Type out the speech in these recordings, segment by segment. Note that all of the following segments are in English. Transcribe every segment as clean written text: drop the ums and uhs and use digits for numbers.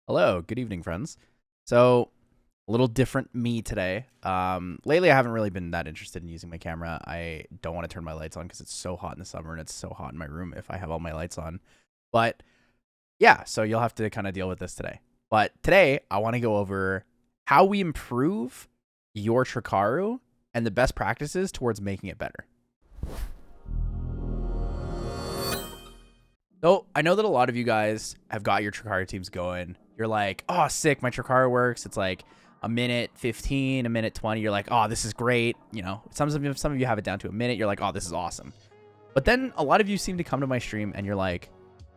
Hello, good evening, friends. So, a little different me today. Lately, I haven't really been that interested in using my camera. I don't want to turn my lights on because it's so hot in the summer and it's so hot in my room if I have all my lights on. But yeah, so you'll have to kind of deal with this today. But today, I want to go over how we improve your Tricaru and the best practices towards making it better. So I know that a lot of you guys have got your Tricaru teams going. You're like, oh, sick, my Tricaru works. It's like a minute 15, a minute 20. You're like, oh, this is great. You know, some of you have it down to a minute. You're like, oh, this is awesome. But then a lot of you seem to come to my stream and you're like,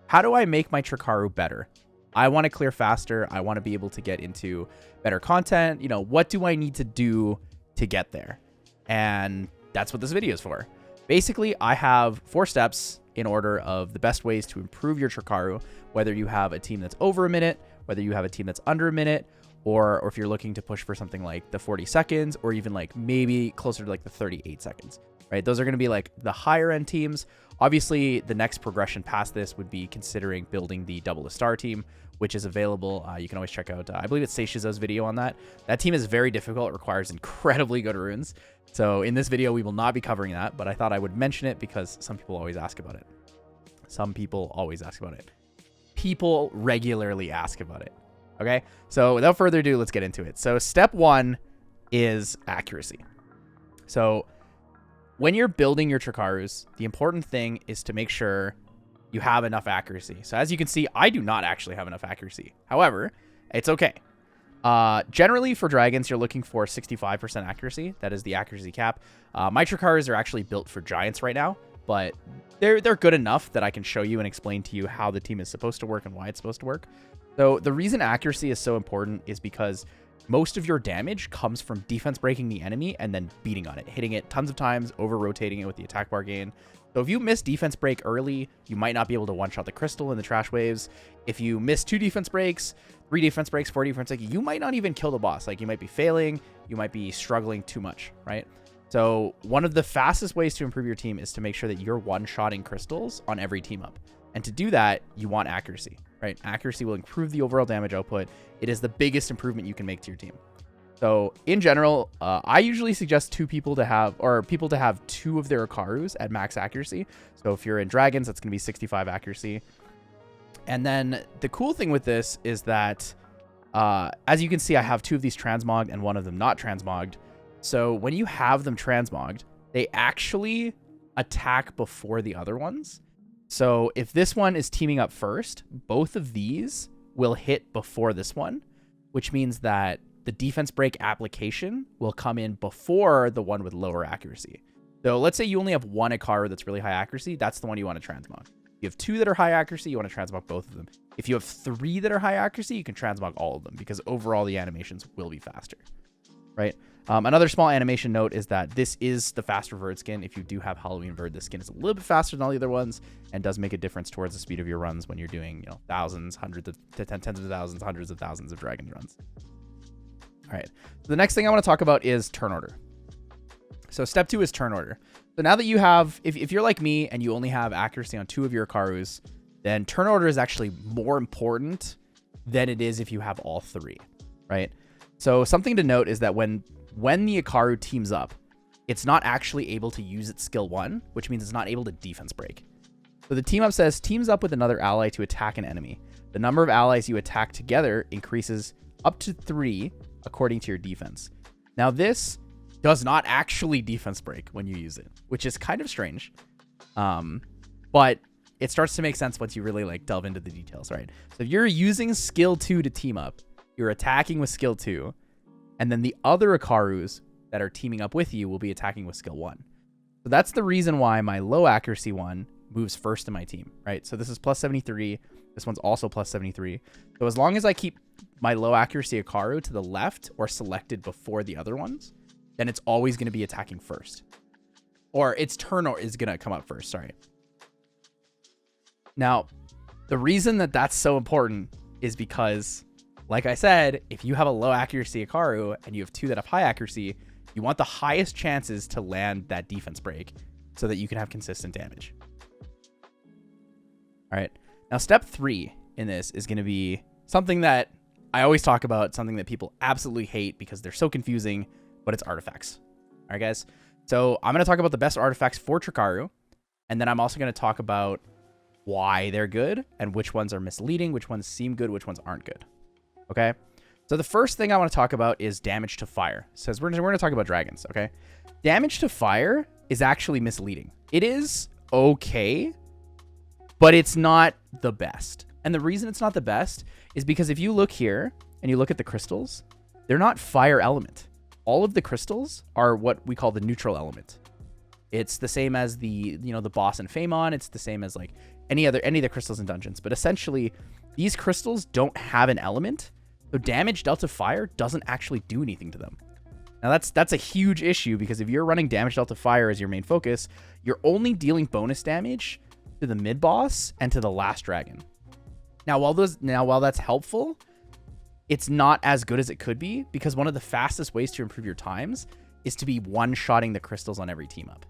how do I make my Tricaru better? I want to clear faster. I want to be able to get into better content. You know, what do I need to do to get there? And that's what this video is for. Basically, I have 4 steps in order of the best ways to improve your Tricaru, whether you have a team that's over a minute, whether you have a team that's under a minute, or if you're looking to push for something like the 40 seconds, or even like maybe closer to like the 38 seconds, right? Those are going to be like the higher end teams. Obviously, the next progression past this would be considering building the double the star team, which is available. You can always check out, I believe it's Seishizo's video on that. That team is very difficult. It requires incredibly good runes. So in this video, we will not be covering that, but I thought I would mention it because some people always ask about it. Some people always ask about it. People regularly ask about it. Okay, so without further ado, let's get into it. So step 1 is accuracy. So when you're building your Tricarus, the important thing is to make sure you have enough accuracy. So as you can see, I do not actually have enough accuracy. However, it's okay. Generally for dragons, you're looking for 65% accuracy. That is the accuracy cap. My Tricarus are actually built for giants right now, but they're good enough that I can show you and explain to you how the team is supposed to work and why it's supposed to work. So the reason accuracy is so important is because most of your damage comes from defense breaking the enemy and then beating on it, hitting it tons of times, over rotating it with the attack bar gain. So if you miss defense break early, you might not be able to one-shot the crystal in the trash waves. If you miss 2 defense breaks, 3 defense breaks, 4 defense breaks, you might not even kill the boss. Like, you might be failing, you might be struggling too much, right? So one of the fastest ways to improve your team is to make sure that you're one-shotting crystals on every team up. And to do that, you want accuracy, right? Accuracy will improve the overall damage output. It is the biggest improvement you can make to your team. So in general, I usually suggest 2 people to have, or people to have 2 of their Icarus at max accuracy. So if you're in dragons, that's going to be 65 accuracy. And then the cool thing with this is that, as you can see, I have 2 of these transmogged and 1 of them not transmogged. So when you have them transmogged, they actually attack before the other ones. So if this one is teaming up first, both of these will hit before this one, which means that the defense break application will come in before the one with lower accuracy. So let's say you only have 1 Icaru that's really high accuracy. That's the one you want to transmog. If you have 2 that are high accuracy, you want to transmog both of them. If you have 3 that are high accuracy, you can transmog all of them because overall the animations will be faster, right? Another small animation note is that this is the faster Verd skin. If you do have Halloween Verd, this skin is a little bit faster than all the other ones and does make a difference towards the speed of your runs when you're doing, you know, thousands, hundreds of, tens of thousands, hundreds of thousands of dragon runs. All right, so the next thing I want to talk about is turn order. So step 2 is turn order. So now that you have, if you're like me and you only have accuracy on 2 of your Icarus, then turn order is actually more important than it is if you have all 3, right? So something to note is that when the Icaru teams up, it's not actually able to use its skill 1, which means it's not able to defense break. So the team up says, teams up with another ally to attack an enemy. The number of allies you attack together increases up to 3 according to your defense. Now this does not actually defense break when you use it, which is kind of strange. But it starts to make sense once you really like delve into the details, right? So if you're using skill 2 to team up, you're attacking with skill 2, and then the other Icarus that are teaming up with you will be attacking with skill 1. So that's the reason why my low accuracy one moves first in my team, right? So this is plus 73. This one's also plus 73. So as long as I keep my low accuracy Icaru to the left or selected before the other ones, then it's always going to be attacking first. Or its turn is going to come up first, sorry. Now, the reason that that's so important is because, like I said, if you have a low accuracy Icaru and you have 2 that have high accuracy, you want the highest chances to land that defense break so that you can have consistent damage. All right. Now, step 3 in this is going to be something that I always talk about something that people absolutely hate because they're so confusing, but it's artifacts. All right, guys. So I'm going to talk about the best artifacts for Tricaru, and then I'm also going to talk about why they're good and which ones are misleading, which ones seem good, which ones aren't good. Okay. So the first thing I want to talk about is damage to fire. It says we're going to talk about dragons. Okay. Damage to fire is actually misleading. It is okay, but it's not the best. And the reason it's not the best is because if you look here and you look at the crystals, they're not fire element. All of the crystals are what we call the neutral element. It's the same as the, the boss in Famon. It's the same as like any of the crystals in dungeons. But essentially, these crystals don't have an element. So damage dealt to fire doesn't actually do anything to them. Now that's a huge issue because if you're running damage dealt to fire as your main focus, you're only dealing bonus damage to the mid boss and to the last dragon. Now while that's helpful, it's not as good as it could be because one of the fastest ways to improve your times is to be one-shotting the crystals on every team up.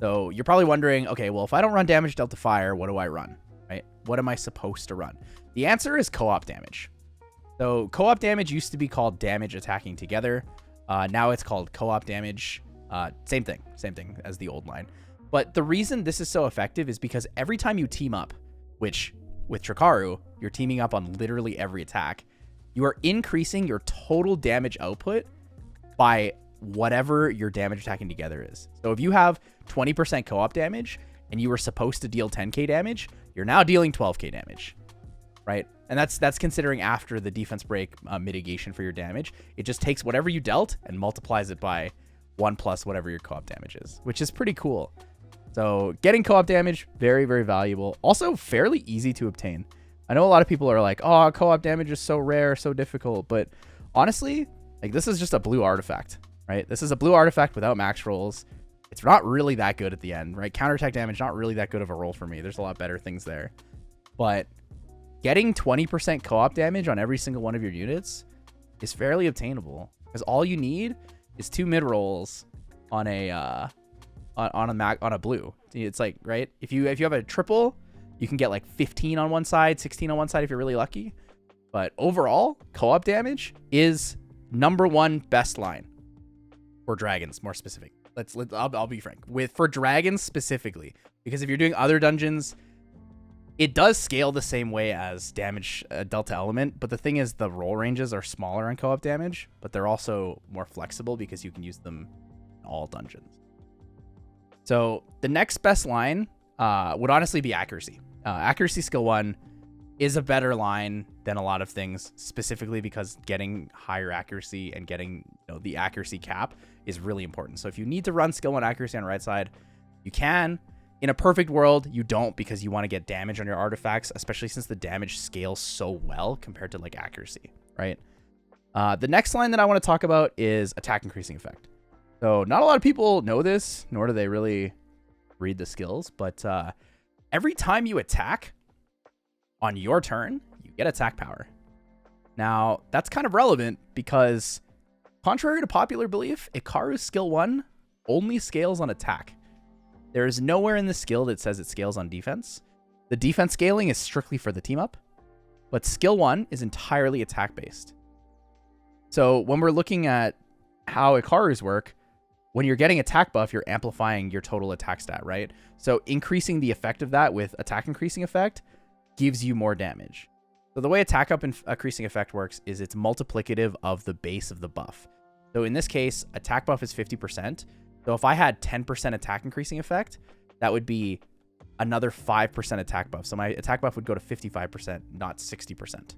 So you're probably wondering, okay, well, if I don't run damage dealt to fire, what do I run, right? What am I supposed to run? The answer is co-op damage. So co-op damage used to be called damage attacking together. Now it's called co-op damage. Same thing as the old line. But the reason this is so effective is because every time you team up, which with Tricaru, you're teaming up on literally every attack, you are increasing your total damage output by whatever your damage attacking together is. So if you have 20% co-op damage and you were supposed to deal 10k damage, you're now dealing 12k damage, right? And that's considering after the defense break mitigation for your damage. It just takes whatever you dealt and multiplies it by 1 plus whatever your co-op damage is, which is pretty cool. So getting co-op damage, very, very valuable. Also fairly easy to obtain. I know a lot of people are like, oh, co-op damage is so rare, so difficult. But honestly, like this is just a blue artifact, right? This is a blue artifact without max rolls. It's not really that good at the end, right? Counterattack damage, not really that good of a roll for me. There's a lot better things there. But getting 20% co-op damage on every single one of your units is fairly obtainable because all you need is 2 mid rolls on a blue. It's like, right? If you have a triple, you can get like 15 on one side, 16 on one side if you're really lucky. But overall, co-op damage is #1 best line for dragons, more specific. I'll be frank for dragons specifically, because if you're doing other dungeons, it does scale the same way as damage delta element, but the thing is the roll ranges are smaller on co-op damage, but they're also more flexible because you can use them in all dungeons. So the next best line would honestly be accuracy. Accuracy skill 1 is a better line than a lot of things, specifically because getting higher accuracy and getting the accuracy cap is really important. So if you need to run skill 1 accuracy on the right side, you can. In a perfect world, you don't, because you want to get damage on your artifacts, especially since the damage scales so well compared to like accuracy, right? The next line that I want to talk about is attack increasing effect. So not a lot of people know this, nor do they really read the skills, but every time you attack on your turn, you get attack power. Now, that's kind of relevant because contrary to popular belief, Ikaru's skill 1 only scales on attack. There is nowhere in the skill that says it scales on defense. The defense scaling is strictly for the team up, but skill 1 is entirely attack based. So when we're looking at how Ikaru's work, when you're getting attack buff, you're amplifying your total attack stat, right? So increasing the effect of that with attack increasing effect gives you more damage. So the way attack up increasing effect works is it's multiplicative of the base of the buff. So in this case, attack buff is 50%. So if I had 10% attack increasing effect, that would be another 5% attack buff. So my attack buff would go to 55%, not 60%.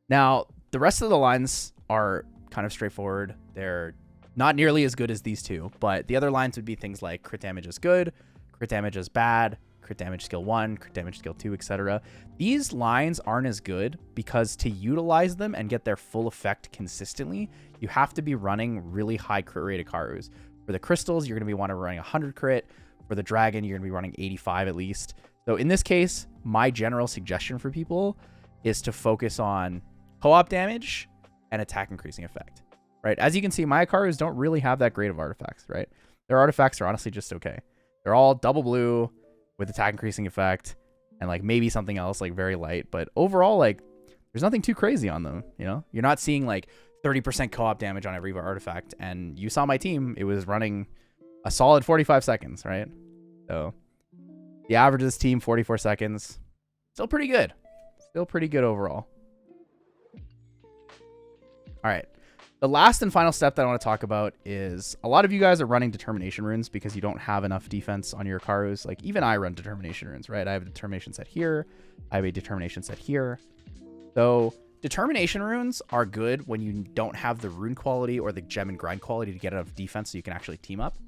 Now, the rest of the lines are kind of straightforward. They're not nearly as good as these two, but the other lines would be things like crit damage is good, crit damage is bad, crit damage skill 1, crit damage skill 2, etc. These lines aren't as good because to utilize them and get their full effect consistently, you have to be running really high crit rate Ikarus. For the crystals, you're going to be wanting to run 100 crit. For the dragon, you're going to be running 85 at least. So in this case, my general suggestion for people is to focus on co-op damage and attack increasing effect, right? As you can see, my Ikarus don't really have that great of artifacts, right? Their artifacts are honestly just okay. They're all double blue with attack increasing effect. and like maybe something else like very light. But overall, like there's nothing too crazy on them. You know, you're not seeing like 30% co-op damage on every artifact. And you saw my team; it was running a solid 45 seconds, right? So the average of this team 44 seconds, still pretty good. Still pretty good overall. All right. The last and final step that I want to talk about is a lot of you guys are running determination runes because you don't have enough defense on your Karus. Like even I run determination runes, right? I have a determination set here. I have a determination set here. So determination runes are good when you don't have the rune quality or the gem and grind quality to get enough defense so you can actually team up.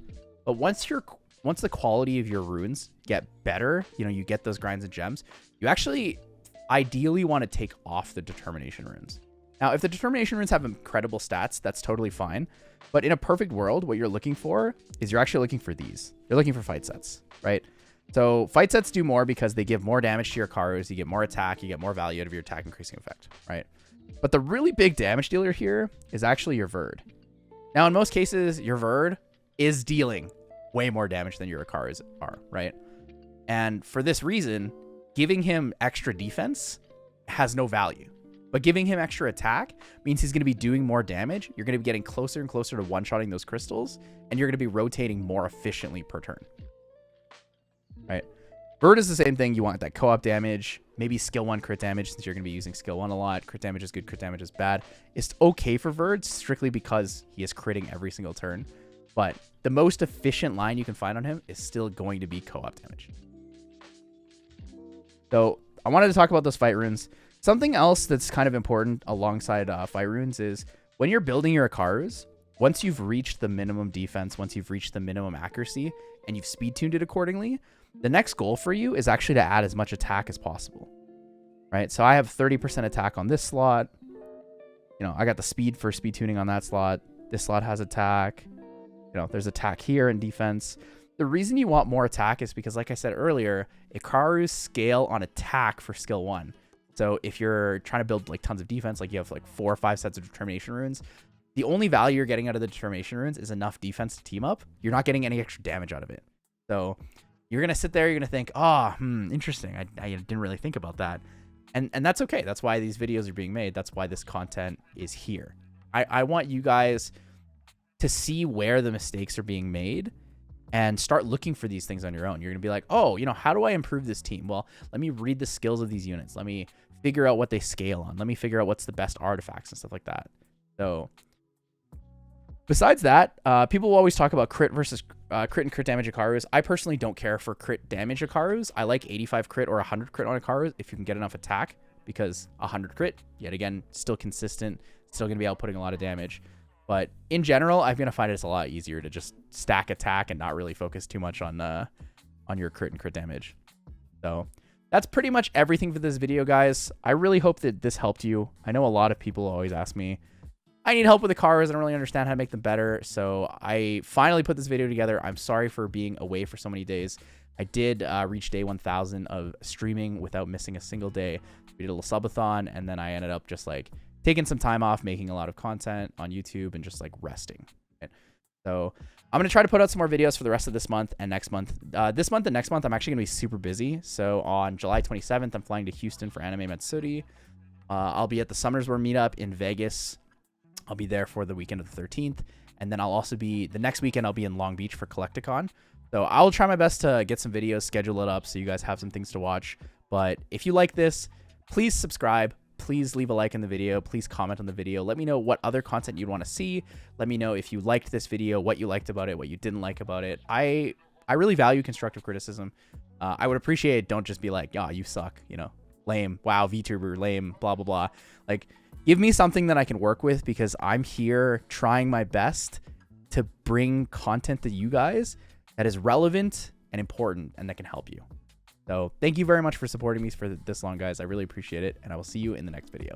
But once the quality of your runes get better, you know, you get those grinds and gems, you actually ideally want to take off the determination runes. Now, if the determination runes have incredible stats, that's totally fine. But in a perfect world, what you're looking for is you're actually looking for these. You're looking for fight sets, right? So fight sets do more because they give more damage to your Karus. You get more attack. You get more value out of your attack increasing effect, right? But the really big damage dealer here is actually your Verd. Now, in most cases, your Verd is dealing way more damage than your Karus are, right? And for this reason, giving him extra defense has no value. But giving him extra attack means he's going to be doing more damage. You're going to be getting closer and closer to one-shotting those crystals, and you're going to be rotating more efficiently per turn. Right? Verd is the same thing. You want that co-op damage, maybe skill 1 crit damage since you're going to be using skill 1 a lot. Crit damage is good, crit damage is bad. It's okay for Verd strictly because he is critting every single turn. But the most efficient line you can find on him is still going to be co-op damage. So I wanted to talk about those fight runes. Something else that's kind of important alongside fight runes is when you're building your Karus, once you've reached the minimum defense, once you've reached the minimum accuracy, and you've speed tuned it accordingly, the next goal for you is actually to add as much attack as possible, right? So I have 30% attack on this slot. You know, I got the speed for speed tuning on that slot. This slot has attack. You know, there's attack here and defense. The reason you want more attack is because, like I said earlier, Karus scale on attack for skill 1. So if you're trying to build like tons of defense, like you have like 4 or 5 sets of determination runes, the only value you're getting out of the determination runes is enough defense to team up. You're not getting any extra damage out of it. So you're going to sit there, you're going to think, oh, interesting. I didn't really think about that. And that's okay. That's why these videos are being made. That's why this content is here. I want you guys to see where the mistakes are being made and start looking for these things on your own. You're going to be like, oh, you know, how do I improve this team? Well, let me read the skills of these units. Let me figure out what they scale on. Let me figure out what's the best artifacts and stuff like that. So besides that, people will always talk about crit versus crit and crit damage Icarus. I personally don't care for crit damage Icarus. I like 85 crit or 100 crit on Icarus if you can get enough attack, because 100 crit, yet again, still consistent, still going to be outputting a lot of damage. But in general, I'm going to find it's a lot easier to just stack attack and not really focus too much on your crit and crit damage. So that's pretty much everything for this video, guys. I really hope that this helped you. I know a lot of people always ask me, I need help with the cars. I don't really understand how to make them better. So I finally put this video together. I'm sorry for being away for so many days. I did reach day 1,000 of streaming without missing a single day. We did a little subathon, and then I ended up just like taking some time off, making a lot of content on YouTube and just like resting. Right? So I'm going to try to put out some more videos for the rest of this month and next month. This month and next month, I'm actually going to be super busy. So on July 27th, I'm flying to Houston for Anime Matsuri. I'll be at the Summers War meetup in Vegas. I'll be there for the weekend of the 13th. And then I'll also be, the next weekend, I'll be in Long Beach for Collecticon. So I'll try my best to get some videos, schedule it up so you guys have some things to watch. But if you like this, please subscribe. Please leave a like in the video. Please comment on the video. Let me know what other content you'd want to see. Let me know if you liked this video, what you liked about it, what you didn't like about it. I really value constructive criticism. I would appreciate it. Don't just be like, "Oh, you suck," you know, lame, wow, VTuber, lame, blah, blah, blah. Like, give me something that I can work with, because I'm here trying my best to bring content to you guys that is relevant and important and that can help you. So thank you very much for supporting me for this long, guys. I really appreciate it, and I will see you in the next video.